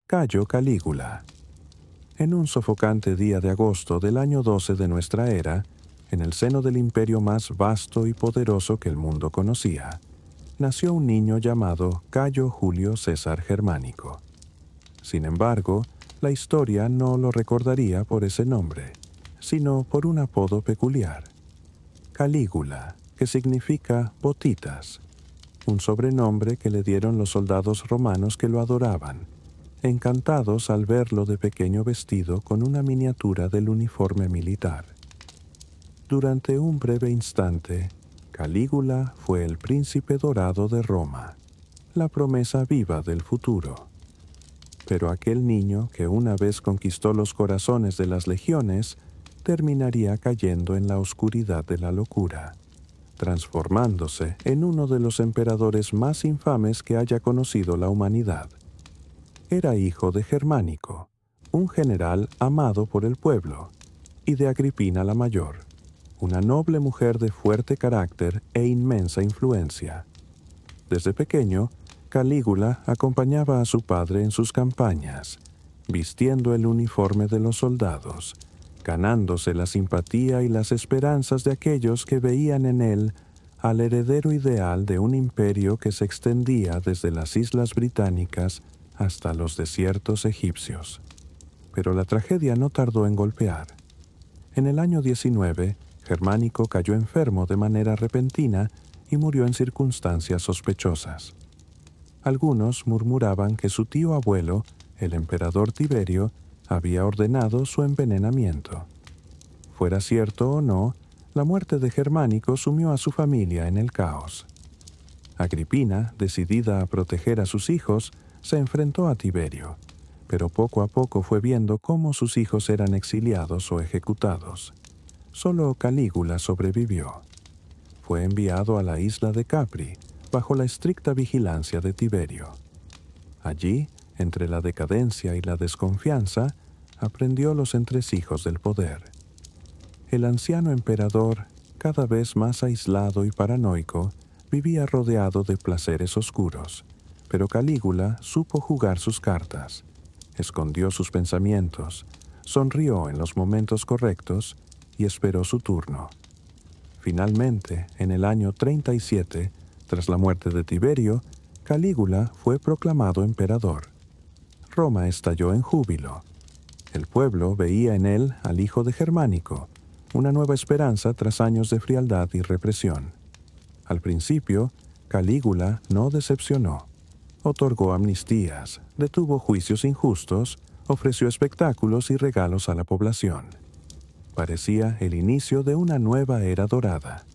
Cayo Calígula. En un sofocante día de agosto del año 12 de nuestra era, en el seno del imperio más vasto y poderoso que el mundo conocía, nació un niño llamado Cayo Julio César Germánico. Sin embargo, la historia no lo recordaría por ese nombre, sino por un apodo peculiar: Calígula, que significa botitas, un sobrenombre que le dieron los soldados romanos que lo adoraban, encantados al verlo de pequeño vestido con una miniatura del uniforme militar. Durante un breve instante, Calígula fue el príncipe dorado de Roma, la promesa viva del futuro. Pero aquel niño que una vez conquistó los corazones de las legiones, terminaría cayendo en la oscuridad de la locura, transformándose en uno de los emperadores más infames que haya conocido la humanidad. Era hijo de Germánico, un general amado por el pueblo, y de Agripina la Mayor, una noble mujer de fuerte carácter e inmensa influencia. Desde pequeño, Calígula acompañaba a su padre en sus campañas, vistiendo el uniforme de los soldados, ganándose la simpatía y las esperanzas de aquellos que veían en él al heredero ideal de un imperio que se extendía desde las islas británicas hasta los desiertos egipcios. Pero la tragedia no tardó en golpear. En el año 19, Germánico cayó enfermo de manera repentina y murió en circunstancias sospechosas. Algunos murmuraban que su tío abuelo, el emperador Tiberio, había ordenado su envenenamiento. Fuera cierto o no, la muerte de Germánico sumió a su familia en el caos. Agripina, decidida a proteger a sus hijos, se enfrentó a Tiberio, pero poco a poco fue viendo cómo sus hijos eran exiliados o ejecutados. Solo Calígula sobrevivió. Fue enviado a la isla de Capri, bajo la estricta vigilancia de Tiberio. Allí, entre la decadencia y la desconfianza, aprendió los entresijos del poder. El anciano emperador, cada vez más aislado y paranoico, vivía rodeado de placeres oscuros, pero Calígula supo jugar sus cartas, escondió sus pensamientos, sonrió en los momentos correctos y esperó su turno. Finalmente, en el año 37, tras la muerte de Tiberio, Calígula fue proclamado emperador. Roma estalló en júbilo. El pueblo veía en él al hijo de Germánico, una nueva esperanza tras años de frialdad y represión. Al principio, Calígula no decepcionó. Otorgó amnistías, detuvo juicios injustos, ofreció espectáculos y regalos a la población. Parecía el inicio de una nueva era dorada.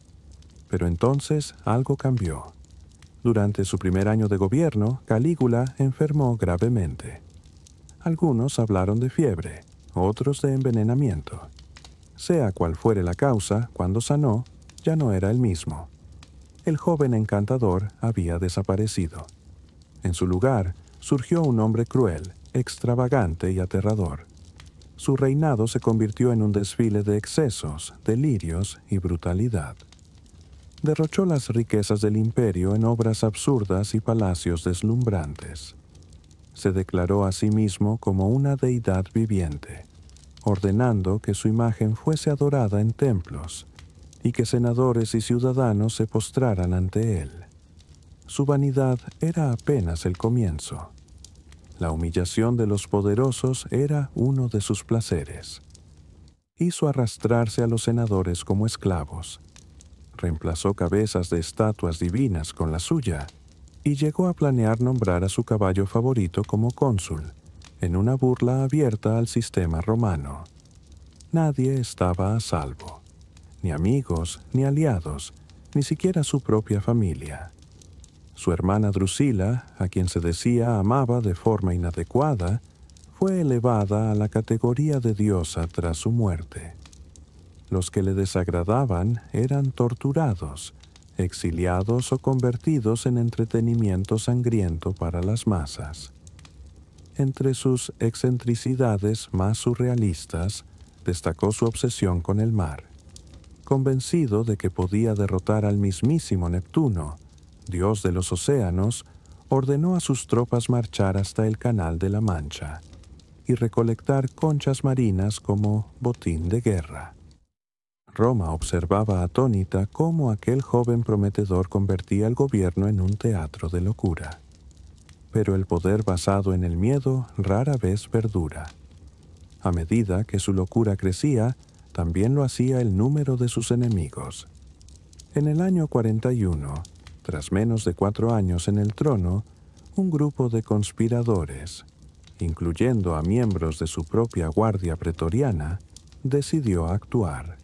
Pero entonces algo cambió. Durante su primer año de gobierno, Calígula enfermó gravemente. Algunos hablaron de fiebre, otros de envenenamiento. Sea cual fuere la causa, cuando sanó, ya no era el mismo. El joven encantador había desaparecido. En su lugar, surgió un hombre cruel, extravagante y aterrador. Su reinado se convirtió en un desfile de excesos, delirios y brutalidad. Derrochó las riquezas del imperio en obras absurdas y palacios deslumbrantes. Se declaró a sí mismo como una deidad viviente, ordenando que su imagen fuese adorada en templos y que senadores y ciudadanos se postraran ante él. Su vanidad era apenas el comienzo. La humillación de los poderosos era uno de sus placeres. Hizo arrastrarse a los senadores como esclavos. Reemplazó cabezas de estatuas divinas con la suya y llegó a planear nombrar a su caballo favorito como cónsul, en una burla abierta al sistema romano. Nadie estaba a salvo, ni amigos, ni aliados, ni siquiera su propia familia. Su hermana Drusila, a quien se decía amaba de forma inadecuada, fue elevada a la categoría de diosa tras su muerte. Los que le desagradaban eran torturados, exiliados o convertidos en entretenimiento sangriento para las masas. Entre sus excentricidades más surrealistas, destacó su obsesión con el mar. Convencido de que podía derrotar al mismísimo Neptuno, dios de los océanos, ordenó a sus tropas marchar hasta el Canal de la Mancha y recolectar conchas marinas como botín de guerra. Roma observaba atónita cómo aquel joven prometedor convertía el gobierno en un teatro de locura. Pero el poder basado en el miedo rara vez perdura. A medida que su locura crecía, también lo hacía el número de sus enemigos. En el año 41, tras menos de 4 años en el trono, un grupo de conspiradores, incluyendo a miembros de su propia guardia pretoriana, decidió actuar.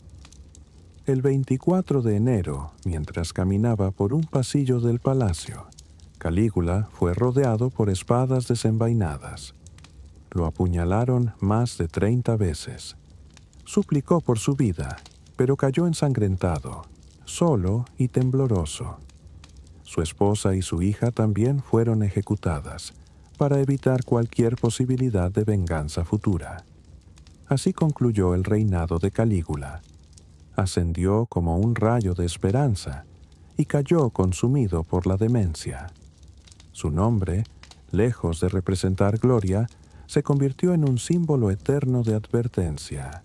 El 24 de enero, mientras caminaba por un pasillo del palacio, Calígula fue rodeado por espadas desenvainadas. Lo apuñalaron más de 30 veces. Suplicó por su vida, pero cayó ensangrentado, solo y tembloroso. Su esposa y su hija también fueron ejecutadas, para evitar cualquier posibilidad de venganza futura. Así concluyó el reinado de Calígula. Ascendió como un rayo de esperanza y cayó consumido por la demencia. Su nombre, lejos de representar gloria, se convirtió en un símbolo eterno de advertencia,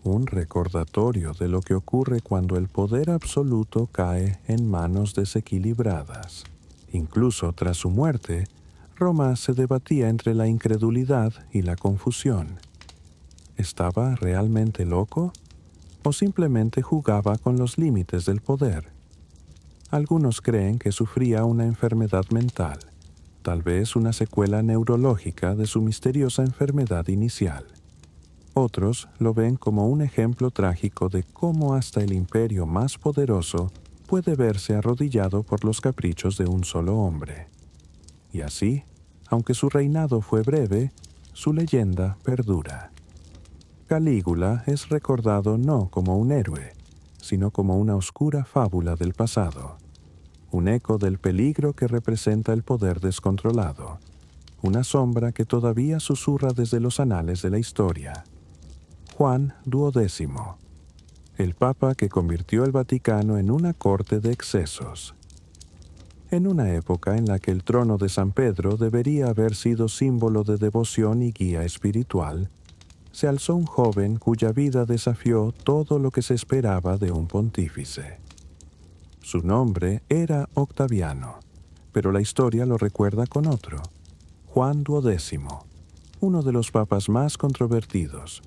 un recordatorio de lo que ocurre cuando el poder absoluto cae en manos desequilibradas. Incluso tras su muerte, Roma se debatía entre la incredulidad y la confusión. ¿Estaba realmente loco? ¿O simplemente jugaba con los límites del poder? Algunos creen que sufría una enfermedad mental, tal vez una secuela neurológica de su misteriosa enfermedad inicial. Otros lo ven como un ejemplo trágico de cómo hasta el imperio más poderoso puede verse arrodillado por los caprichos de un solo hombre. Y así, aunque su reinado fue breve, su leyenda perdura. Calígula es recordado no como un héroe, sino como una oscura fábula del pasado, un eco del peligro que representa el poder descontrolado, una sombra que todavía susurra desde los anales de la historia. Juan XII, el papa que convirtió el Vaticano en una corte de excesos. En una época en la que el trono de San Pedro debería haber sido símbolo de devoción y guía espiritual, se alzó un joven cuya vida desafió todo lo que se esperaba de un pontífice. Su nombre era Octaviano, pero la historia lo recuerda con otro, Juan XII, uno de los papas más controvertidos,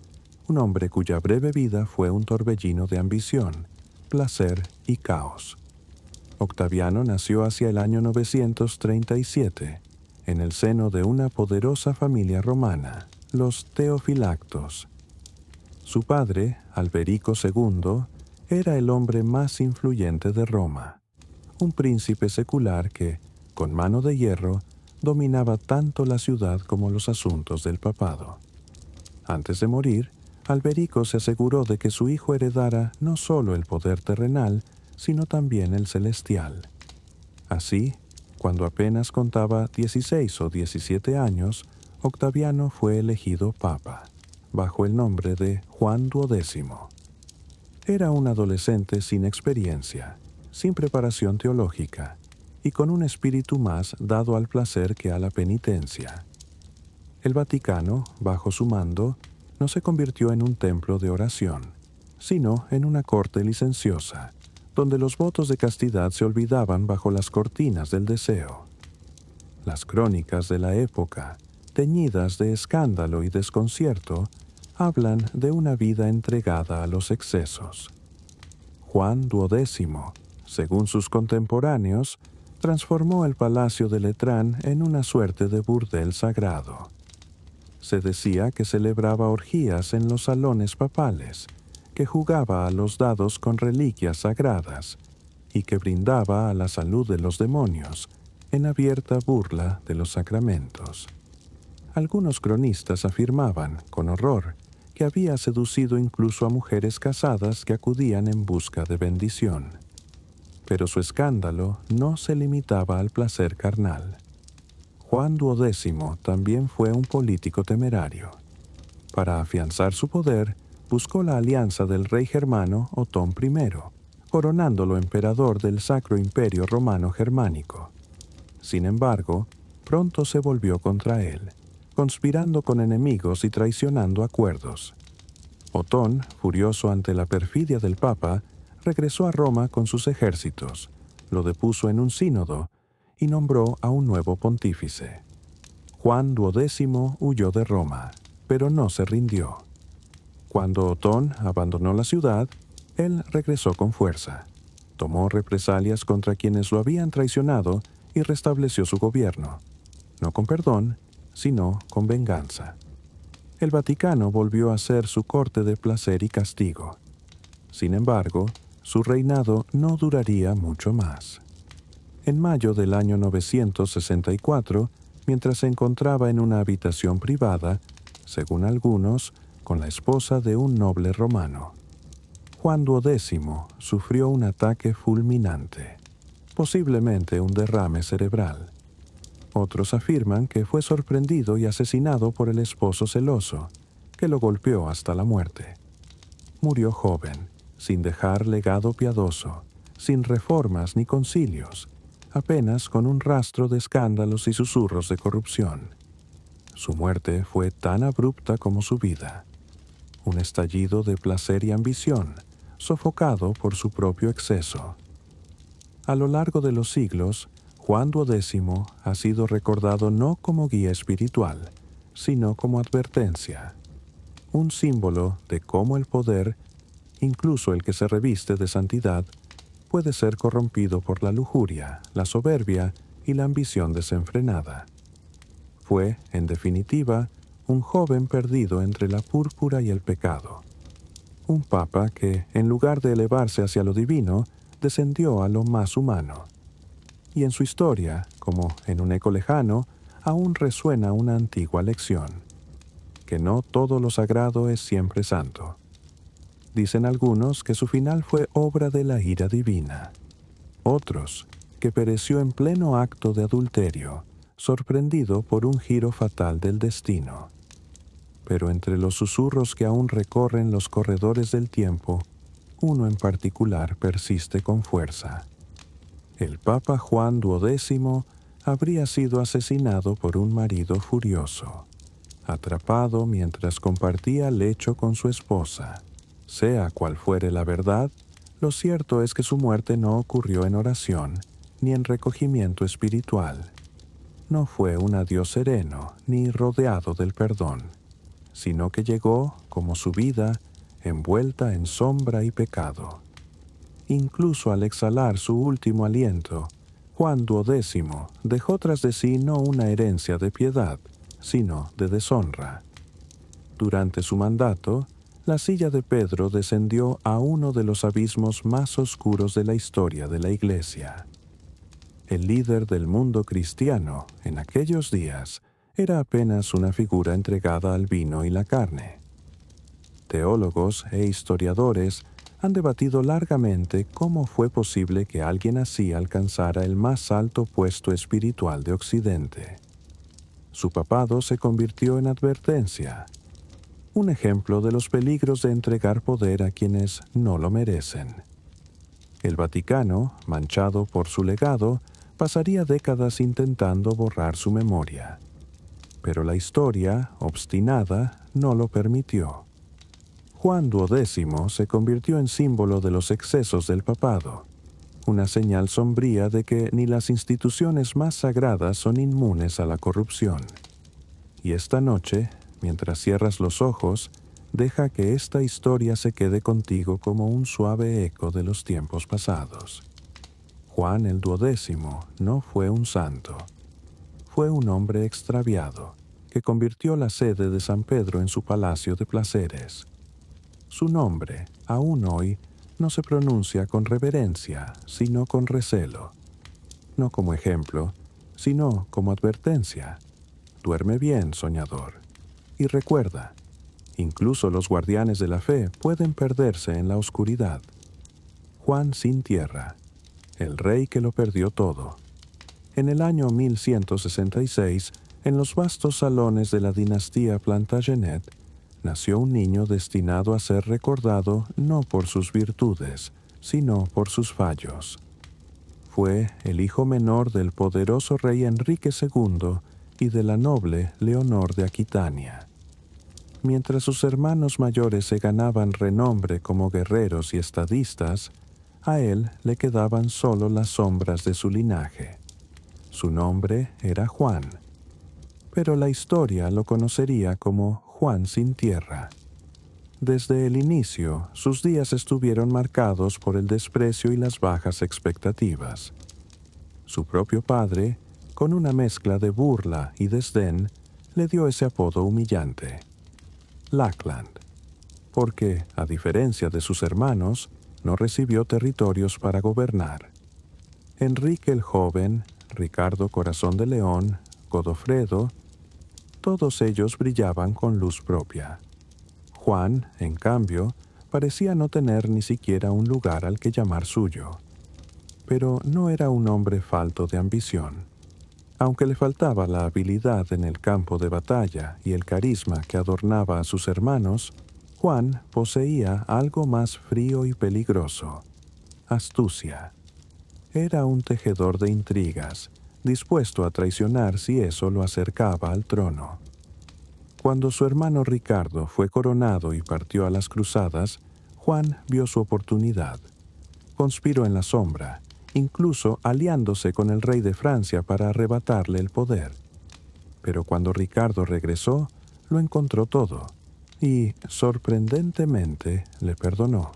un hombre cuya breve vida fue un torbellino de ambición, placer y caos. Octaviano nació hacia el año 937, en el seno de una poderosa familia romana, los Teofilactos. Su padre, Alberico II, era el hombre más influyente de Roma, un príncipe secular que, con mano de hierro, dominaba tanto la ciudad como los asuntos del papado. Antes de morir, Alberico se aseguró de que su hijo heredara no solo el poder terrenal, sino también el celestial. Así, cuando apenas contaba 16 o 17 años, Octaviano fue elegido papa, bajo el nombre de Juan XII. Era un adolescente sin experiencia, sin preparación teológica, y con un espíritu más dado al placer que a la penitencia. El Vaticano, bajo su mando, no se convirtió en un templo de oración, sino en una corte licenciosa, donde los votos de castidad se olvidaban bajo las cortinas del deseo. Las crónicas de la época, teñidas de escándalo y desconcierto, hablan de una vida entregada a los excesos. Juan XII, según sus contemporáneos, transformó el palacio de Letrán en una suerte de burdel sagrado. Se decía que celebraba orgías en los salones papales, que jugaba a los dados con reliquias sagradas y que brindaba a la salud de los demonios, en abierta burla de los sacramentos. Algunos cronistas afirmaban, con horror, que había seducido incluso a mujeres casadas que acudían en busca de bendición. Pero su escándalo no se limitaba al placer carnal. Juan XII también fue un político temerario. Para afianzar su poder, buscó la alianza del rey germano Otón I, coronándolo emperador del Sacro Imperio Romano Germánico. Sin embargo, pronto se volvió contra él, conspirando con enemigos y traicionando acuerdos. Otón, furioso ante la perfidia del Papa, regresó a Roma con sus ejércitos, lo depuso en un sínodo y nombró a un nuevo pontífice. Juan XII huyó de Roma, pero no se rindió. Cuando Otón abandonó la ciudad, él regresó con fuerza, tomó represalias contra quienes lo habían traicionado y restableció su gobierno, no con perdón, sino con venganza. El Vaticano volvió a ser su corte de placer y castigo. Sin embargo, su reinado no duraría mucho más. En mayo del año 964, mientras se encontraba en una habitación privada, según algunos, con la esposa de un noble romano, Juan XII sufrió un ataque fulminante, posiblemente un derrame cerebral. Otros afirman que fue sorprendido y asesinado por el esposo celoso, que lo golpeó hasta la muerte. Murió joven, sin dejar legado piadoso, sin reformas ni concilios, apenas con un rastro de escándalos y susurros de corrupción. Su muerte fue tan abrupta como su vida. Un estallido de placer y ambición, sofocado por su propio exceso. A lo largo de los siglos, Juan XII ha sido recordado no como guía espiritual, sino como advertencia, un símbolo de cómo el poder, incluso el que se reviste de santidad, puede ser corrompido por la lujuria, la soberbia y la ambición desenfrenada. Fue, en definitiva, un joven perdido entre la púrpura y el pecado. Un papa que, en lugar de elevarse hacia lo divino, descendió a lo más humano. Y en su historia, como en un eco lejano, aún resuena una antigua lección, que no todo lo sagrado es siempre santo. Dicen algunos que su final fue obra de la ira divina. Otros, que pereció en pleno acto de adulterio, sorprendido por un giro fatal del destino. Pero entre los susurros que aún recorren los corredores del tiempo, uno en particular persiste con fuerza. El Papa Juan XII habría sido asesinado por un marido furioso, atrapado mientras compartía lecho con su esposa. Sea cual fuere la verdad, lo cierto es que su muerte no ocurrió en oración ni en recogimiento espiritual. No fue un adiós sereno ni rodeado del perdón, sino que llegó, como su vida, envuelta en sombra y pecado. Incluso al exhalar su último aliento, Juan XII dejó tras de sí no una herencia de piedad, sino de deshonra. Durante su mandato, la silla de Pedro descendió a uno de los abismos más oscuros de la historia de la Iglesia. El líder del mundo cristiano, en aquellos días, era apenas una figura entregada al vino y la carne. Teólogos e historiadores han debatido largamente cómo fue posible que alguien así alcanzara el más alto puesto espiritual de Occidente. Su papado se convirtió en advertencia, un ejemplo de los peligros de entregar poder a quienes no lo merecen. El Vaticano, manchado por su legado, pasaría décadas intentando borrar su memoria. Pero la historia, obstinada, no lo permitió. Juan XII se convirtió en símbolo de los excesos del papado, una señal sombría de que ni las instituciones más sagradas son inmunes a la corrupción. Y esta noche, mientras cierras los ojos, deja que esta historia se quede contigo como un suave eco de los tiempos pasados. Juan el XII no fue un santo. Fue un hombre extraviado, que convirtió la sede de San Pedro en su palacio de placeres. Su nombre, aún hoy, no se pronuncia con reverencia, sino con recelo. No como ejemplo, sino como advertencia. Duerme bien, soñador. Y recuerda, incluso los guardianes de la fe pueden perderse en la oscuridad. Juan sin tierra, el rey que lo perdió todo. En el año 1166, en los vastos salones de la dinastía Plantagenet, nació un niño destinado a ser recordado no por sus virtudes, sino por sus fallos. fue el hijo menor del poderoso rey Enrique II y de la noble Leonor de Aquitania. Mientras sus hermanos mayores se ganaban renombre como guerreros y estadistas, a él le quedaban solo las sombras de su linaje. Su nombre era Juan, pero la historia lo conocería como Juan sin tierra. Desde el inicio, sus días estuvieron marcados por el desprecio y las bajas expectativas. Su propio padre, con una mezcla de burla y desdén, le dio ese apodo humillante, Lackland, porque, a diferencia de sus hermanos, no recibió territorios para gobernar. Enrique el Joven, Ricardo Corazón de León, Godofredo, todos ellos brillaban con luz propia. Juan, en cambio, parecía no tener ni siquiera un lugar al que llamar suyo. Pero no era un hombre falto de ambición. Aunque le faltaba la habilidad en el campo de batalla y el carisma que adornaba a sus hermanos, Juan poseía algo más frío y peligroso: astucia. Era un tejedor de intrigas, dispuesto a traicionar si eso lo acercaba al trono. Cuando su hermano Ricardo fue coronado y partió a las cruzadas, Juan vio su oportunidad. Conspiró en la sombra, incluso aliándose con el rey de Francia para arrebatarle el poder. Pero cuando Ricardo regresó, lo encontró todo y, sorprendentemente, le perdonó.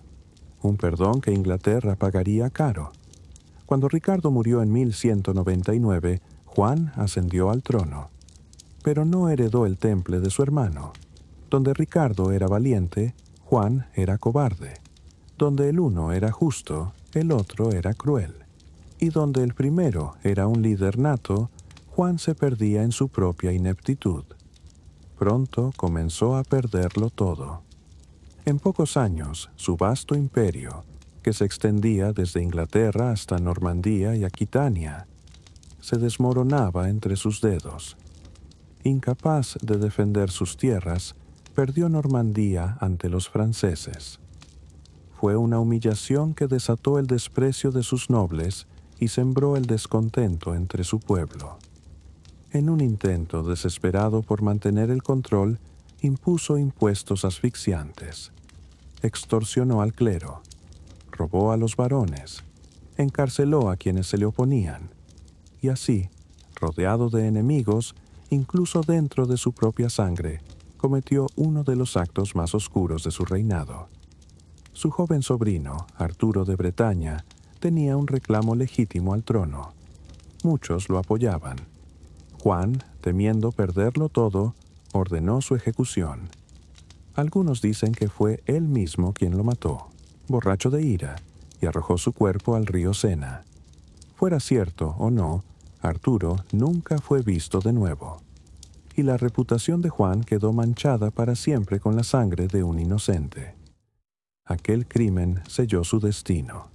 Un perdón que Inglaterra pagaría caro. Cuando Ricardo murió en 1199, Juan ascendió al trono. Pero no heredó el temple de su hermano. Donde Ricardo era valiente, Juan era cobarde. Donde el uno era justo, el otro era cruel. Y donde el primero era un líder nato, Juan se perdía en su propia ineptitud. Pronto comenzó a perderlo todo. En pocos años, su vasto imperio, que se extendía desde Inglaterra hasta Normandía y Aquitania, se desmoronaba entre sus dedos. Incapaz de defender sus tierras, perdió Normandía ante los franceses. Fue una humillación que desató el desprecio de sus nobles y sembró el descontento entre su pueblo. En un intento desesperado por mantener el control, impuso impuestos asfixiantes. Extorsionó al clero, robó a los varones, encarceló a quienes se le oponían, y así, rodeado de enemigos, incluso dentro de su propia sangre, cometió uno de los actos más oscuros de su reinado. Su joven sobrino, Arturo de Bretaña, tenía un reclamo legítimo al trono. Muchos lo apoyaban. Juan, temiendo perderlo todo, ordenó su ejecución. Algunos dicen que fue él mismo quien lo mató, borracho de ira, y arrojó su cuerpo al río Sena. Fuera cierto o no, Arturo nunca fue visto de nuevo, y la reputación de Juan quedó manchada para siempre con la sangre de un inocente. Aquel crimen selló su destino.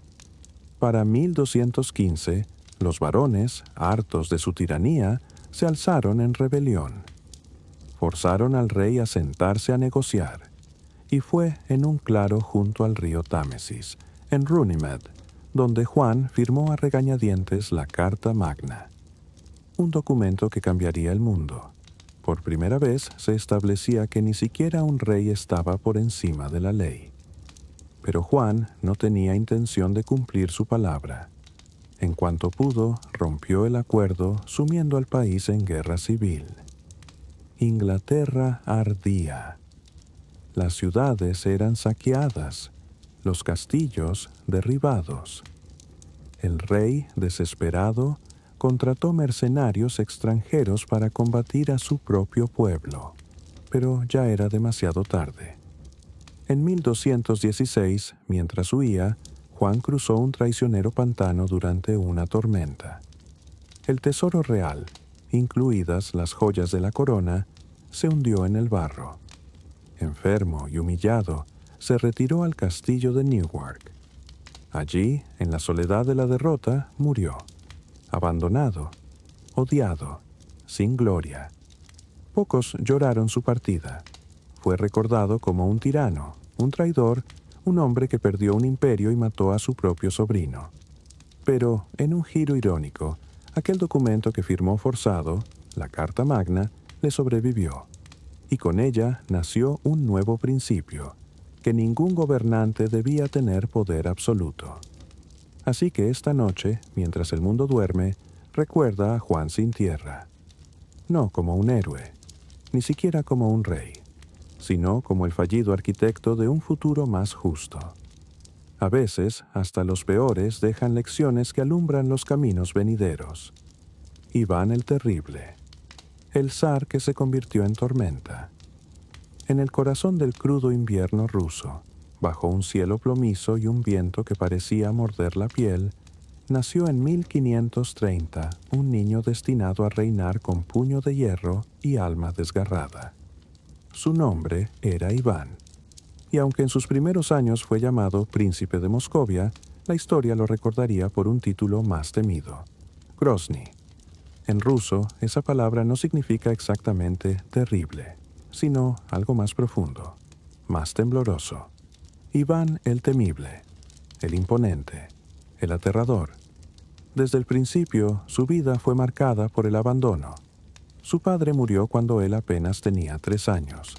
Para 1215, los varones, hartos de su tiranía, se alzaron en rebelión. Forzaron al rey a sentarse a negociar, y fue en un claro junto al río Támesis, en Runnymede, donde Juan firmó a regañadientes la Carta Magna, un documento que cambiaría el mundo. Por primera vez se establecía que ni siquiera un rey estaba por encima de la ley. Pero Juan no tenía intención de cumplir su palabra. En cuanto pudo, rompió el acuerdo, sumiendo al país en guerra civil. Inglaterra ardía. Las ciudades eran saqueadas, los castillos derribados. El rey, desesperado, contrató mercenarios extranjeros para combatir a su propio pueblo, pero ya era demasiado tarde. En 1216, mientras huía, Juan cruzó un traicionero pantano durante una tormenta. El tesoro real, incluidas las joyas de la corona, se hundió en el barro. Enfermo y humillado, se retiró al castillo de Newark. Allí, en la soledad de la derrota, murió. Abandonado, odiado, sin gloria. Pocos lloraron su partida. Fue recordado como un tirano, un traidor, un hombre que perdió un imperio y mató a su propio sobrino. Pero, en un giro irónico, aquel documento que firmó forzado, la Carta Magna, le sobrevivió, y con ella nació un nuevo principio, que ningún gobernante debía tener poder absoluto. Así que esta noche, mientras el mundo duerme, recuerda a Juan sin tierra. No como un héroe, ni siquiera como un rey, sino como el fallido arquitecto de un futuro más justo. A veces, hasta los peores dejan lecciones que alumbran los caminos venideros. Iván el Terrible, el zar que se convirtió en tormenta. En el corazón del crudo invierno ruso, bajo un cielo plomizo y un viento que parecía morder la piel, nació en 1530 un niño destinado a reinar con puño de hierro y alma desgarrada. Su nombre era Iván, y aunque en sus primeros años fue llamado Príncipe de Moscovia, la historia lo recordaría por un título más temido, Grozny. En ruso, esa palabra no significa exactamente terrible, sino algo más profundo, más tembloroso. Iván el Temible, el Imponente, el Aterrador. Desde el principio, su vida fue marcada por el abandono. Su padre murió cuando él apenas tenía 3 años.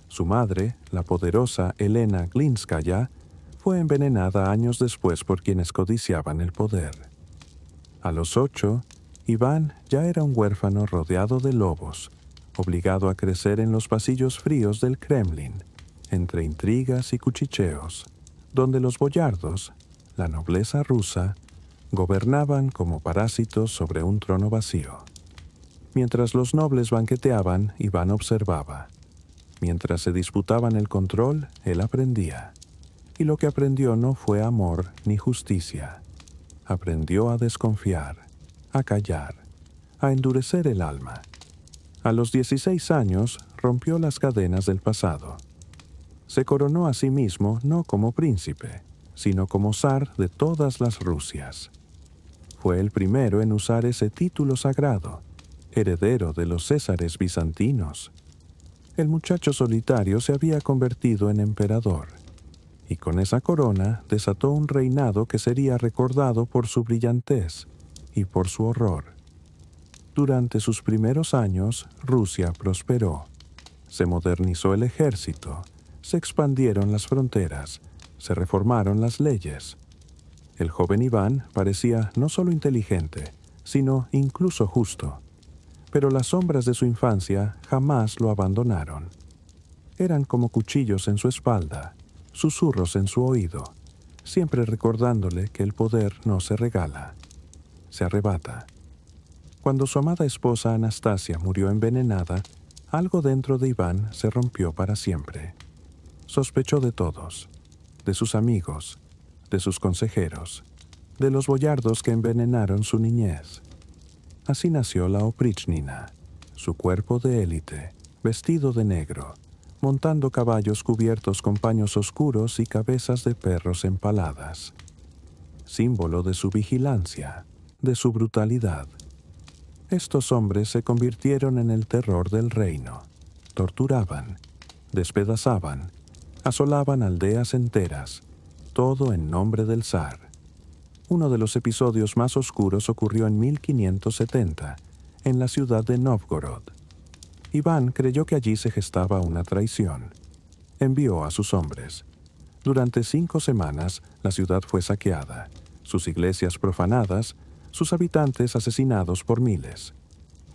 Su madre, la poderosa Elena Glinskaya, fue envenenada años después por quienes codiciaban el poder. A los 8, Iván ya era un huérfano rodeado de lobos, obligado a crecer en los pasillos fríos del Kremlin, entre intrigas y cuchicheos, donde los boyardos, la nobleza rusa, gobernaban como parásitos sobre un trono vacío. Mientras los nobles banqueteaban, Iván observaba. Mientras se disputaban el control, él aprendía. Y lo que aprendió no fue amor ni justicia. Aprendió a desconfiar, a callar, a endurecer el alma. A los 16 años rompió las cadenas del pasado. Se coronó a sí mismo no como príncipe, sino como zar de todas las Rusias. Fue el primero en usar ese título sagrado, heredero de los césares bizantinos. El muchacho solitario se había convertido en emperador, y con esa corona desató un reinado que sería recordado por su brillantez y por su horror. Durante sus primeros años, Rusia prosperó. Se modernizó el ejército, se expandieron las fronteras, se reformaron las leyes. El joven Iván parecía no solo inteligente, sino incluso justo. Pero las sombras de su infancia jamás lo abandonaron. Eran como cuchillos en su espalda, susurros en su oído, siempre recordándole que el poder no se regala, se arrebata. Cuando su amada esposa Anastasia murió envenenada, algo dentro de Iván se rompió para siempre. Sospechó de todos, de sus amigos, de sus consejeros, de los boyardos que envenenaron su niñez. Así nació la Oprichnina, su cuerpo de élite, vestido de negro, montando caballos cubiertos con paños oscuros y cabezas de perros empaladas. Símbolo de su vigilancia, de su brutalidad. Estos hombres se convirtieron en el terror del reino. Torturaban, despedazaban, asolaban aldeas enteras, todo en nombre del zar. Uno de los episodios más oscuros ocurrió en 1570, en la ciudad de Novgorod. Iván creyó que allí se gestaba una traición. Envió a sus hombres. Durante 5 semanas, la ciudad fue saqueada, sus iglesias profanadas, sus habitantes asesinados por miles.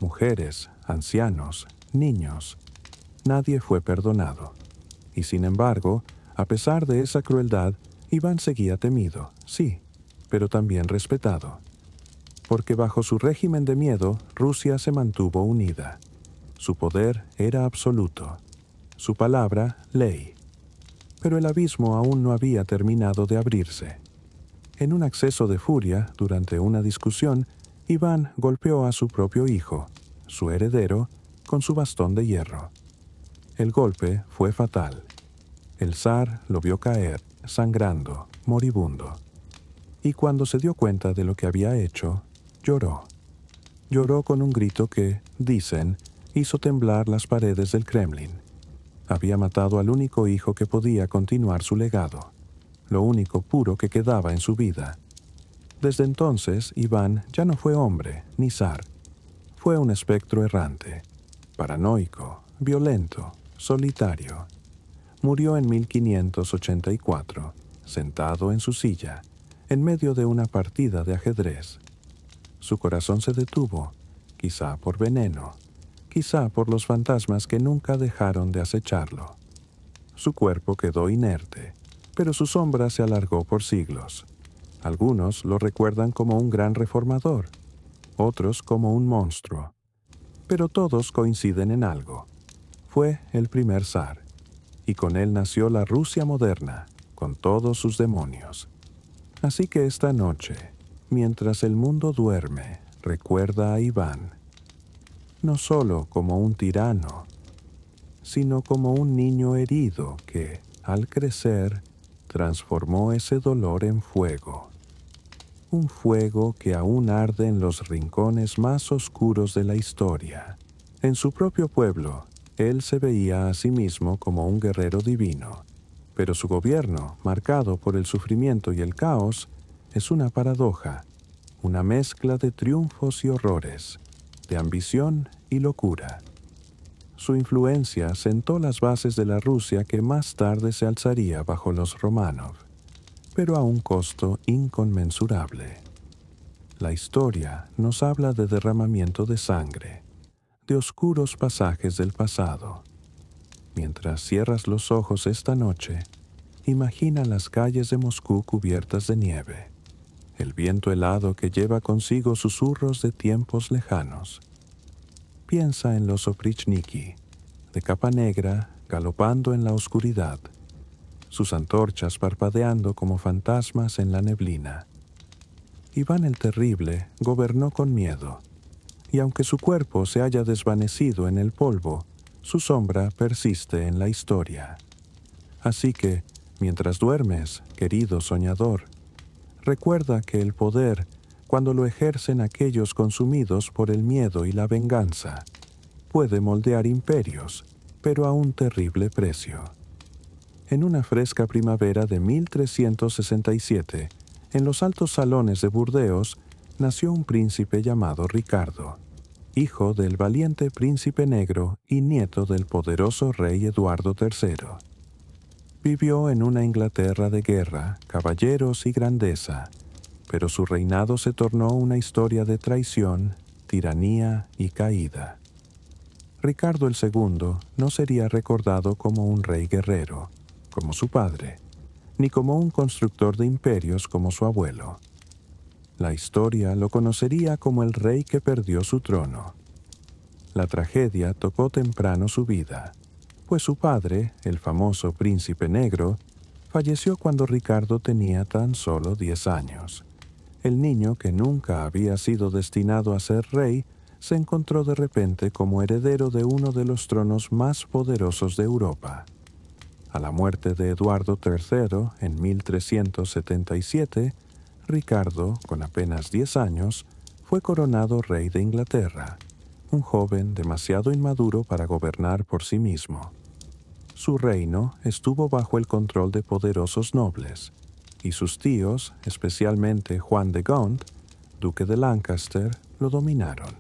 Mujeres, ancianos, niños. Nadie fue perdonado. Y sin embargo, a pesar de esa crueldad, Iván seguía temido, sí, pero también respetado. Porque bajo su régimen de miedo, Rusia se mantuvo unida. Su poder era absoluto. Su palabra, ley. Pero el abismo aún no había terminado de abrirse. En un acceso de furia, durante una discusión, Iván golpeó a su propio hijo, su heredero, con su bastón de hierro. El golpe fue fatal. El zar lo vio caer, sangrando, moribundo. Y cuando se dio cuenta de lo que había hecho, lloró. Lloró con un grito que, dicen, hizo temblar las paredes del Kremlin. Había matado al único hijo que podía continuar su legado, lo único puro que quedaba en su vida. Desde entonces, Iván ya no fue hombre ni zar. Fue un espectro errante, paranoico, violento, solitario. Murió en 1584, sentado en su silla, en medio de una partida de ajedrez. Su corazón se detuvo, quizá por veneno, quizá por los fantasmas que nunca dejaron de acecharlo. Su cuerpo quedó inerte, pero su sombra se alargó por siglos. Algunos lo recuerdan como un gran reformador, otros como un monstruo. Pero todos coinciden en algo. Fue el primer zar, y con él nació la Rusia moderna, con todos sus demonios. Así que esta noche, mientras el mundo duerme, recuerda a Iván, no solo como un tirano, sino como un niño herido que, al crecer, transformó ese dolor en fuego. Un fuego que aún arde en los rincones más oscuros de la historia. En su propio pueblo, él se veía a sí mismo como un guerrero divino, pero su gobierno, marcado por el sufrimiento y el caos, es una paradoja, una mezcla de triunfos y horrores, de ambición y locura. Su influencia sentó las bases de la Rusia que más tarde se alzaría bajo los Románov, pero a un costo inconmensurable. La historia nos habla de derramamiento de sangre, de oscuros pasajes del pasado. Mientras cierras los ojos esta noche, imagina las calles de Moscú cubiertas de nieve, el viento helado que lleva consigo susurros de tiempos lejanos. Piensa en los Oprichniki, de capa negra, galopando en la oscuridad, sus antorchas parpadeando como fantasmas en la neblina. Iván el Terrible gobernó con miedo, y aunque su cuerpo se haya desvanecido en el polvo, su sombra persiste en la historia. Así que, mientras duermes, querido soñador, recuerda que el poder, cuando lo ejercen aquellos consumidos por el miedo y la venganza, puede moldear imperios, pero a un terrible precio. En una fresca primavera de 1367, en los altos salones de Burdeos, nació un príncipe llamado Ricardo, hijo del valiente príncipe negro y nieto del poderoso rey Eduardo III. Vivió en una Inglaterra de guerra, caballeros y grandeza, pero su reinado se tornó una historia de traición, tiranía y caída. Ricardo II no sería recordado como un rey guerrero, como su padre, ni como un constructor de imperios como su abuelo. La historia lo conocería como el rey que perdió su trono. La tragedia tocó temprano su vida, pues su padre, el famoso príncipe negro, falleció cuando Ricardo tenía tan solo 10 años. El niño, que nunca había sido destinado a ser rey, se encontró de repente como heredero de uno de los tronos más poderosos de Europa. A la muerte de Eduardo III en 1377, Ricardo, con apenas 10 años, fue coronado rey de Inglaterra, un joven demasiado inmaduro para gobernar por sí mismo. Su reino estuvo bajo el control de poderosos nobles, y sus tíos, especialmente Juan de Gaunt, duque de Lancaster, lo dominaron.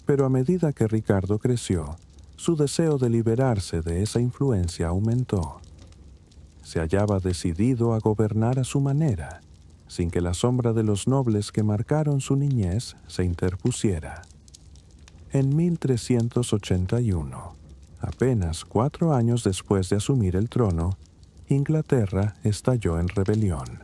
Pero a medida que Ricardo creció, su deseo de liberarse de esa influencia aumentó. Se hallaba decidido a gobernar a su manera, sin que la sombra de los nobles que marcaron su niñez se interpusiera. En 1381, apenas 4 años después de asumir el trono, Inglaterra estalló en rebelión.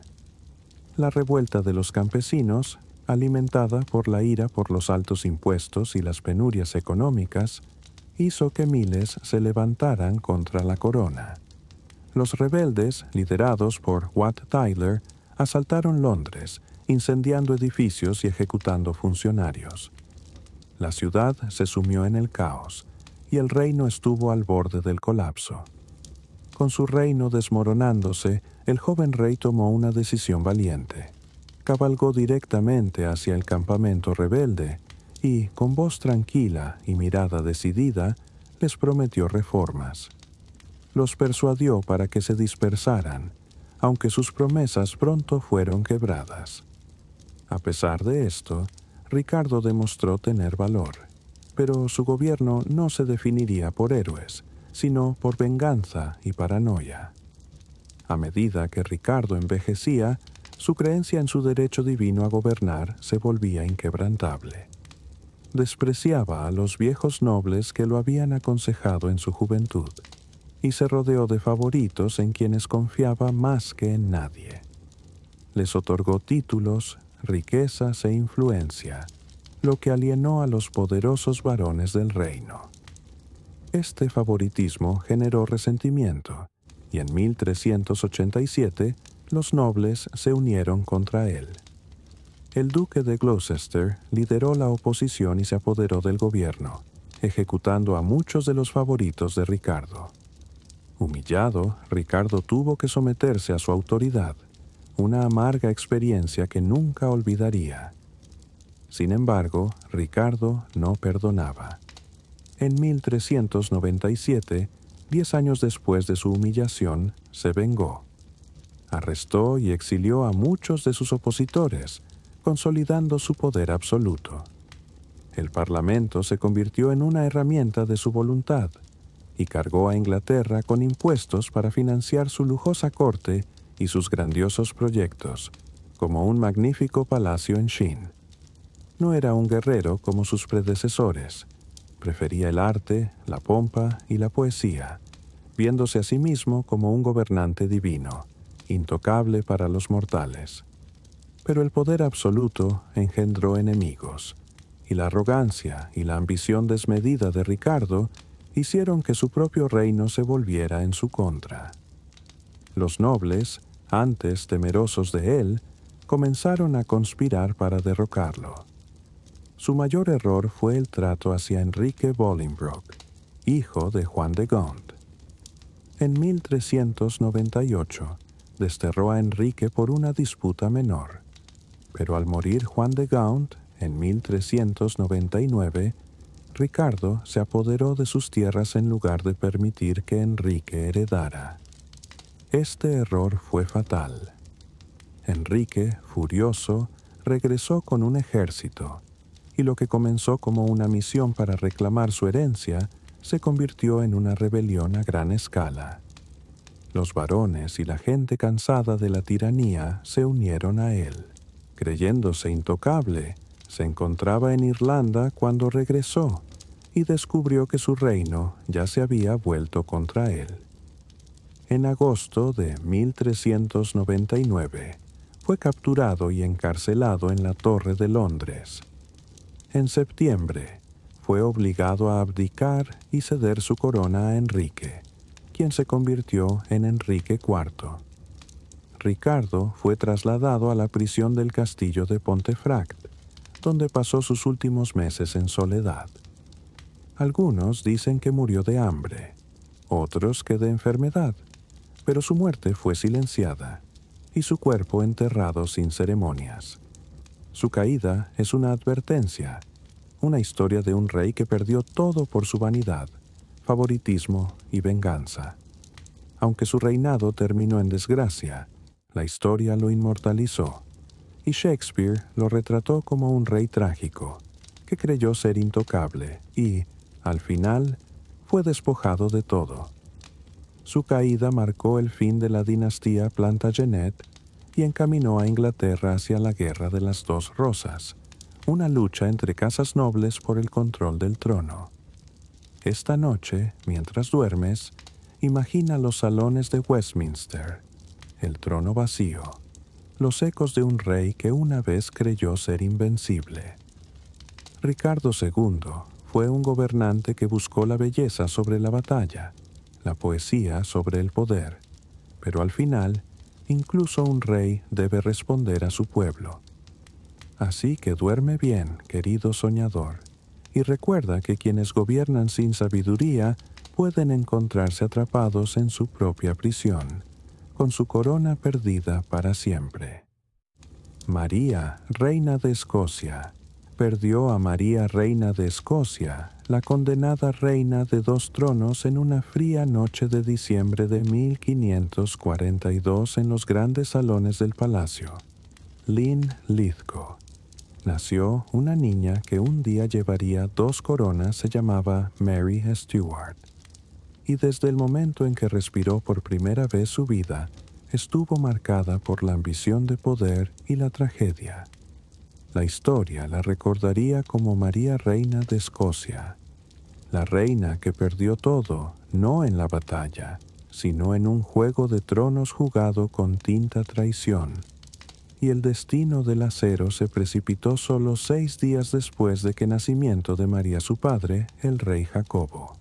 La revuelta de los campesinos, alimentada por la ira por los altos impuestos y las penurias económicas, hizo que miles se levantaran contra la corona. Los rebeldes, liderados por Wat Tyler, asaltaron Londres, incendiando edificios y ejecutando funcionarios. La ciudad se sumió en el caos, y el reino estuvo al borde del colapso. Con su reino desmoronándose, el joven rey tomó una decisión valiente. Cabalgó directamente hacia el campamento rebelde y, con voz tranquila y mirada decidida, les prometió reformas. Los persuadió para que se dispersaran, aunque sus promesas pronto fueron quebradas. A pesar de esto, Ricardo demostró tener valor, pero su gobierno no se definiría por héroes, sino por venganza y paranoia. A medida que Ricardo envejecía, su creencia en su derecho divino a gobernar se volvía inquebrantable. Despreciaba a los viejos nobles que lo habían aconsejado en su juventud, y se rodeó de favoritos en quienes confiaba más que en nadie. Les otorgó títulos, riquezas e influencia, lo que alienó a los poderosos varones del reino. Este favoritismo generó resentimiento, y en 1387 los nobles se unieron contra él. El duque de Gloucester lideró la oposición y se apoderó del gobierno, ejecutando a muchos de los favoritos de Ricardo. Humillado, Ricardo tuvo que someterse a su autoridad, una amarga experiencia que nunca olvidaría. Sin embargo, Ricardo no perdonaba. En 1397, 10 años después de su humillación, se vengó. Arrestó y exilió a muchos de sus opositores, consolidando su poder absoluto. El Parlamento se convirtió en una herramienta de su voluntad y cargó a Inglaterra con impuestos para financiar su lujosa corte y sus grandiosos proyectos, como un magnífico palacio en Sheen. No era un guerrero como sus predecesores. Prefería el arte, la pompa y la poesía, viéndose a sí mismo como un gobernante divino, intocable para los mortales. Pero el poder absoluto engendró enemigos, y la arrogancia y la ambición desmedida de Ricardo hicieron que su propio reino se volviera en su contra. Los nobles, antes temerosos de él, comenzaron a conspirar para derrocarlo. Su mayor error fue el trato hacia Enrique Bolingbroke, hijo de Juan de Gaunt. En 1398, desterró a Enrique por una disputa menor, pero al morir Juan de Gaunt, en 1399, Ricardo se apoderó de sus tierras en lugar de permitir que Enrique heredara. Este error fue fatal. Enrique, furioso, regresó con un ejército, y lo que comenzó como una misión para reclamar su herencia se convirtió en una rebelión a gran escala. Los varones y la gente cansada de la tiranía se unieron a él. Creyéndose intocable, se encontraba en Irlanda cuando regresó y descubrió que su reino ya se había vuelto contra él. En agosto de 1399, fue capturado y encarcelado en la Torre de Londres. En septiembre, fue obligado a abdicar y ceder su corona a Enrique, quien se convirtió en Enrique IV. Ricardo fue trasladado a la prisión del castillo de Pontefract, donde pasó sus últimos meses en soledad. Algunos dicen que murió de hambre, otros que de enfermedad, pero su muerte fue silenciada y su cuerpo enterrado sin ceremonias. Su caída es una advertencia, una historia de un rey que perdió todo por su vanidad, favoritismo y venganza. Aunque su reinado terminó en desgracia, la historia lo inmortalizó, y Shakespeare lo retrató como un rey trágico, que creyó ser intocable y, al final, fue despojado de todo. Su caída marcó el fin de la dinastía Plantagenet y encaminó a Inglaterra hacia la Guerra de las Dos Rosas, una lucha entre casas nobles por el control del trono. Esta noche, mientras duermes, imagina los salones de Westminster, el trono vacío, los ecos de un rey que una vez creyó ser invencible. Ricardo II fue un gobernante que buscó la belleza sobre la batalla, la poesía sobre el poder, pero al final, incluso un rey debe responder a su pueblo. Así que duerme bien, querido soñador, y recuerda que quienes gobiernan sin sabiduría pueden encontrarse atrapados en su propia prisión, con su corona perdida para siempre. María, reina de Escocia. Perdió a María, reina de Escocia, la condenada reina de dos tronos, en una fría noche de diciembre de 1542 en los grandes salones del palacio. Lynn Lithgow. Nació una niña que un día llevaría 2 coronas, se llamaba Mary Stuart. Y desde el momento en que respiró por primera vez su vida, estuvo marcada por la ambición de poder y la tragedia. La historia la recordaría como María Reina de Escocia, la reina que perdió todo, no en la batalla, sino en un juego de tronos jugado con tinta traición. Y el destino del acero se precipitó solo 6 días después de que nacimiento de María su padre, el rey Jacobo.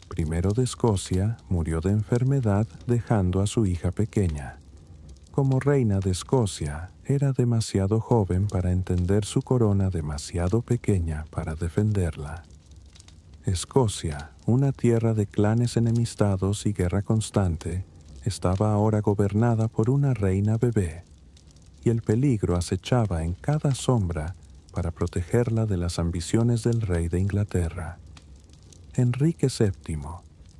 Primero de Escocia, murió de enfermedad dejando a su hija pequeña. Como reina de Escocia, era demasiado joven para entender su corona demasiado pequeña para defenderla. Escocia, una tierra de clanes enemistados y guerra constante, estaba ahora gobernada por una reina bebé, y el peligro acechaba en cada sombra para protegerla de las ambiciones del rey de Inglaterra. Enrique VII,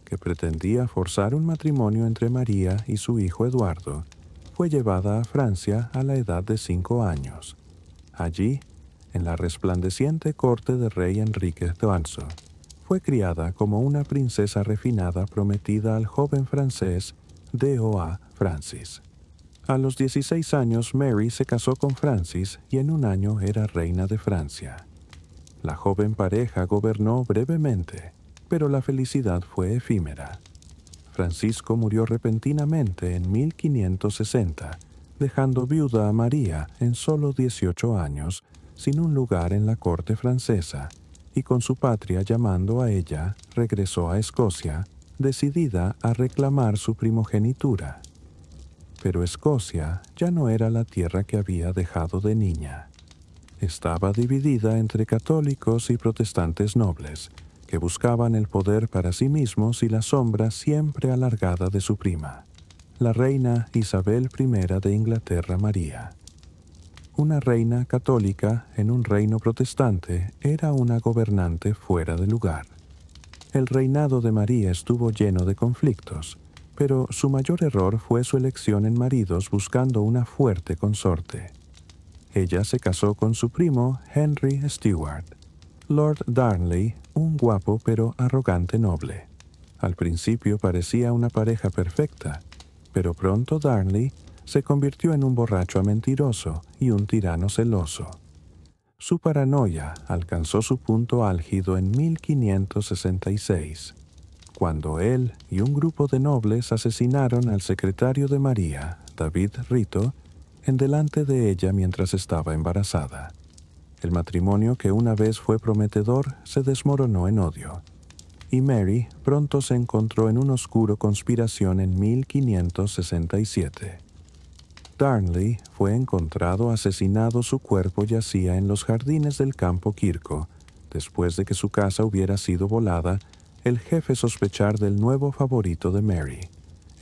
que pretendía forzar un matrimonio entre María y su hijo Eduardo, fue llevada a Francia a la edad de 5 años. Allí, en la resplandeciente corte del rey Enrique VIII, fue criada como una princesa refinada prometida al joven francés D.O.A. Francis. A los 16 años Mary se casó con Francis y en un año era reina de Francia. La joven pareja gobernó brevemente, pero la felicidad fue efímera. Francisco murió repentinamente en 1560, dejando viuda a María en solo 18 años, sin un lugar en la corte francesa, y con su patria llamando a ella, regresó a Escocia, decidida a reclamar su primogenitura. Pero Escocia ya no era la tierra que había dejado de niña. Estaba dividida entre católicos y protestantes nobles, que buscaban el poder para sí mismos y la sombra siempre alargada de su prima, la reina Isabel I de Inglaterra María. Una reina católica en un reino protestante era una gobernante fuera de lugar. El reinado de María estuvo lleno de conflictos, pero su mayor error fue su elección en maridos buscando una fuerte consorte. Ella se casó con su primo Henry Stuart, Lord Darnley, un guapo pero arrogante noble. Al principio parecía una pareja perfecta, pero pronto Darnley se convirtió en un borracho mentiroso y un tirano celoso. Su paranoia alcanzó su punto álgido en 1566, cuando él y un grupo de nobles asesinaron al secretario de María, David Rito, en delante de ella mientras estaba embarazada. El matrimonio que una vez fue prometedor se desmoronó en odio, y Mary pronto se encontró en una oscura conspiración en 1567. Darnley fue encontrado asesinado, su cuerpo yacía en los jardines del campo Kirko, después de que su casa hubiera sido volada, el jefe sospechar del nuevo favorito de Mary,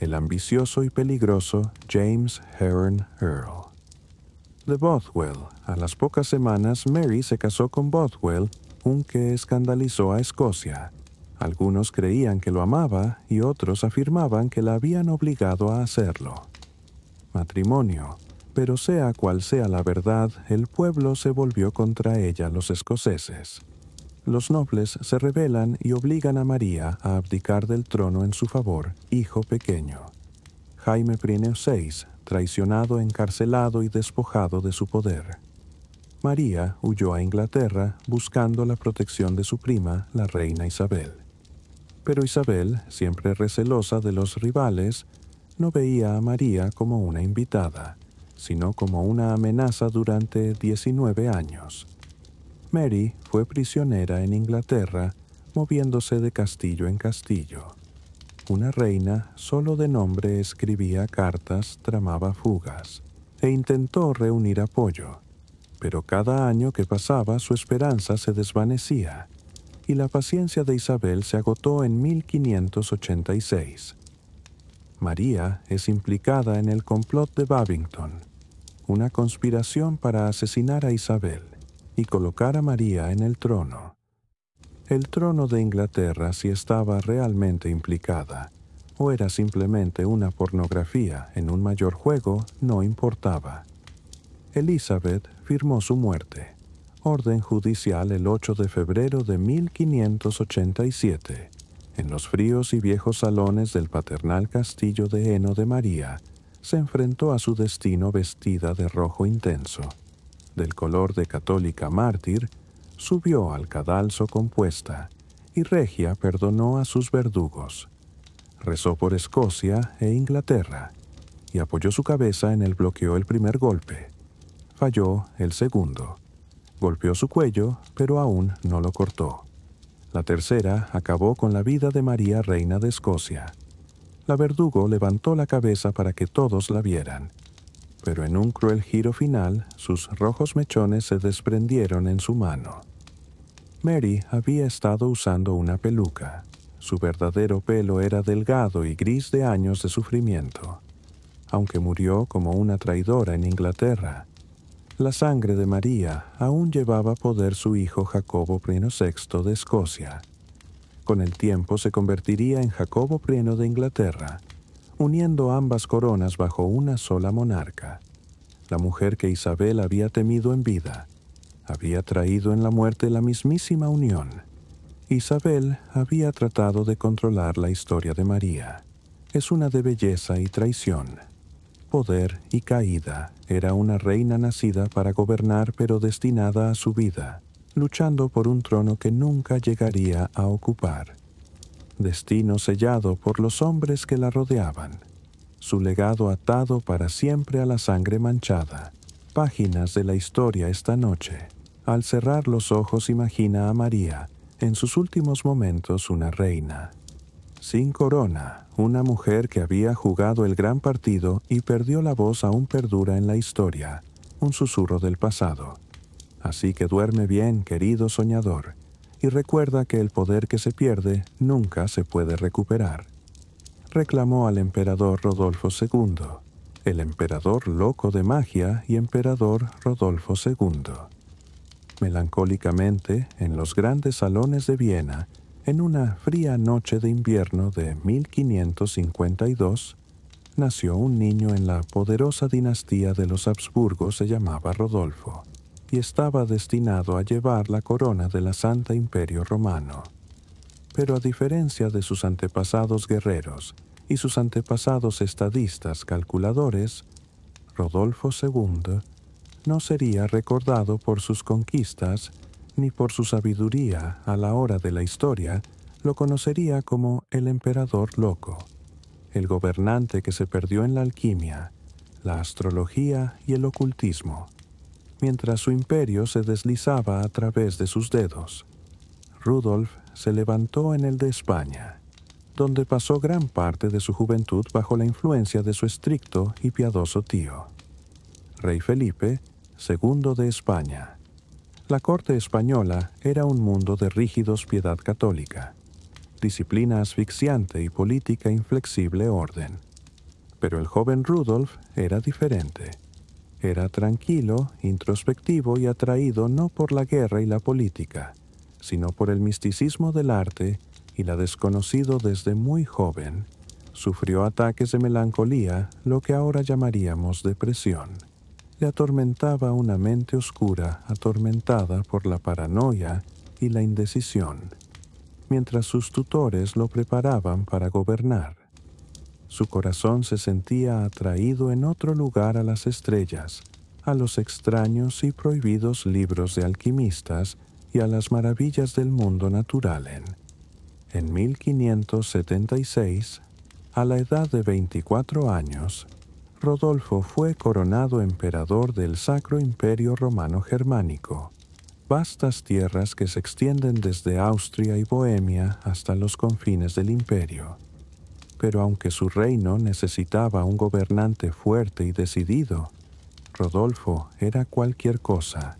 el ambicioso y peligroso James Hearn Earl. De Bothwell, a las pocas semanas Mary se casó con Bothwell, un que escandalizó a Escocia. Algunos creían que lo amaba y otros afirmaban que la habían obligado a hacerlo. Matrimonio, pero sea cual sea la verdad, el pueblo se volvió contra ella, los escoceses. Los nobles se rebelan y obligan a María a abdicar del trono en su favor, hijo pequeño. Jaime I, traicionado, encarcelado y despojado de su poder. María huyó a Inglaterra buscando la protección de su prima, la reina Isabel. Pero Isabel, siempre recelosa de los rivales, no veía a María como una invitada, sino como una amenaza durante 19 años. Mary fue prisionera en Inglaterra, moviéndose de castillo en castillo. Una reina, solo de nombre, escribía cartas, tramaba fugas, e intentó reunir apoyo. Pero cada año que pasaba su esperanza se desvanecía, y la paciencia de Isabel se agotó en 1586. María es implicada en el complot de Babington, una conspiración para asesinar a Isabel y colocar a María en el trono. El trono de Inglaterra, si estaba realmente implicada, o era simplemente una pornografía en un mayor juego, no importaba. Elizabeth firmó su muerte. Orden judicial el 8 de febrero de 1587. En los fríos y viejos salones del paternal castillo de Heno de María, se enfrentó a su destino vestida de rojo intenso. Del color de católica mártir, subió al cadalso compuesta, y Regia perdonó a sus verdugos. Rezó por Escocia e Inglaterra, y apoyó su cabeza en el bloqueó el primer golpe. Falló el segundo. Golpeó su cuello, pero aún no lo cortó. La tercera acabó con la vida de María, reina de Escocia. La verdugo levantó la cabeza para que todos la vieran, pero en un cruel giro final, sus rojos mechones se desprendieron en su mano. Mary había estado usando una peluca. Su verdadero pelo era delgado y gris de años de sufrimiento. Aunque murió como una traidora en Inglaterra, la sangre de María aún llevaba poder su hijo Jacobo I de Escocia. Con el tiempo se convertiría en Jacobo I de Inglaterra, uniendo ambas coronas bajo una sola monarca. La mujer que Isabel había temido en vida, había traído en la muerte la mismísima unión. Isabel había tratado de controlar la historia de María. Es una de belleza y traición, poder y caída. Era una reina nacida para gobernar, pero destinada a su vida, luchando por un trono que nunca llegaría a ocupar. Destino sellado por los hombres que la rodeaban. Su legado atado para siempre a la sangre manchada. Páginas de la historia esta noche. Al cerrar los ojos imagina a María, en sus últimos momentos una reina. Sin corona, una mujer que había jugado el gran partido y perdió la voz aún perdura en la historia, un susurro del pasado. Así que duerme bien, querido soñador, y recuerda que el poder que se pierde nunca se puede recuperar. Reclamó al emperador Rodolfo II, el emperador loco de magia y emperador Rodolfo II. Melancólicamente, en los grandes salones de Viena, en una fría noche de invierno de 1552, nació un niño en la poderosa dinastía de los Habsburgo. Se llamaba Rodolfo, y estaba destinado a llevar la corona de la Santa Imperio Romano. Pero a diferencia de sus antepasados guerreros y sus antepasados estadistas calculadores, Rodolfo II no sería recordado por sus conquistas ni por su sabiduría. A la hora de la historia, lo conocería como el emperador loco, el gobernante que se perdió en la alquimia, la astrología y el ocultismo, mientras su imperio se deslizaba a través de sus dedos. Rudolf se levantó en el de España, donde pasó gran parte de su juventud bajo la influencia de su estricto y piadoso tío. Rey Felipe II de España. La corte española era un mundo de rígidos piedad católica, disciplina asfixiante y política inflexible orden. Pero el joven Rudolf era diferente. Era tranquilo, introspectivo y atraído no por la guerra y la política, sino por el misticismo del arte y la desconocido desde muy joven. Sufrió ataques de melancolía, lo que ahora llamaríamos depresión. Le atormentaba una mente oscura, atormentada por la paranoia y la indecisión, mientras sus tutores lo preparaban para gobernar. Su corazón se sentía atraído en otro lugar a las estrellas, a los extraños y prohibidos libros de alquimistas y a las maravillas del mundo natural. En 1576, a la edad de 24 años, Rodolfo fue coronado emperador del Sacro Imperio Romano Germánico, vastas tierras que se extienden desde Austria y Bohemia hasta los confines del imperio. Pero aunque su reino necesitaba un gobernante fuerte y decidido, Rodolfo era cualquier cosa.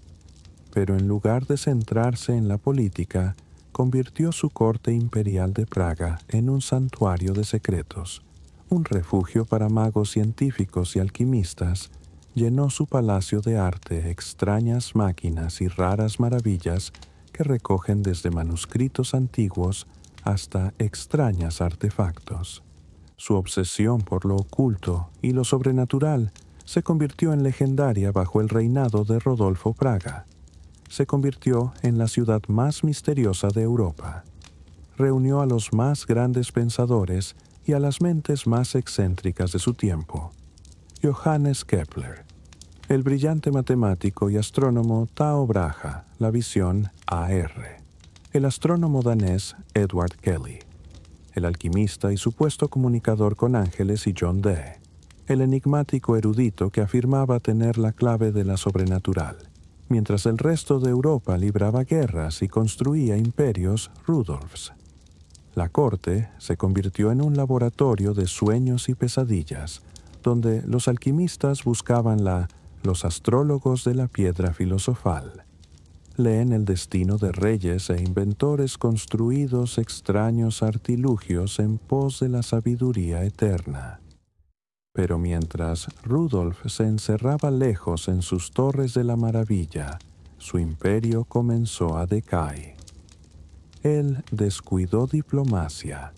Pero en lugar de centrarse en la política, convirtió su corte imperial de Praga en un santuario de secretos. Un refugio para magos científicos y alquimistas, llenó su palacio de arte, extrañas máquinas y raras maravillas que recogen desde manuscritos antiguos hasta extraños artefactos. Su obsesión por lo oculto y lo sobrenatural se convirtió en legendaria bajo el reinado de Rodolfo Praga. Se convirtió en la ciudad más misteriosa de Europa. Reunió a los más grandes pensadores y a las mentes más excéntricas de su tiempo. Johannes Kepler, el brillante matemático y astrónomo Tycho Brahe, la visión AR, el astrónomo danés Edward Kelly, el alquimista y supuesto comunicador con ángeles y John Dee, el enigmático erudito que afirmaba tener la clave de la sobrenatural, mientras el resto de Europa libraba guerras y construía imperios Rudolfs. La corte se convirtió en un laboratorio de sueños y pesadillas, donde los alquimistas buscaban los astrólogos de la piedra filosofal. Leen el destino de reyes e inventores construidos extraños artilugios en pos de la sabiduría eterna. Pero mientras Rudolf se encerraba lejos en sus torres de la maravilla, su imperio comenzó a decaer. Él descuidó diplomacia,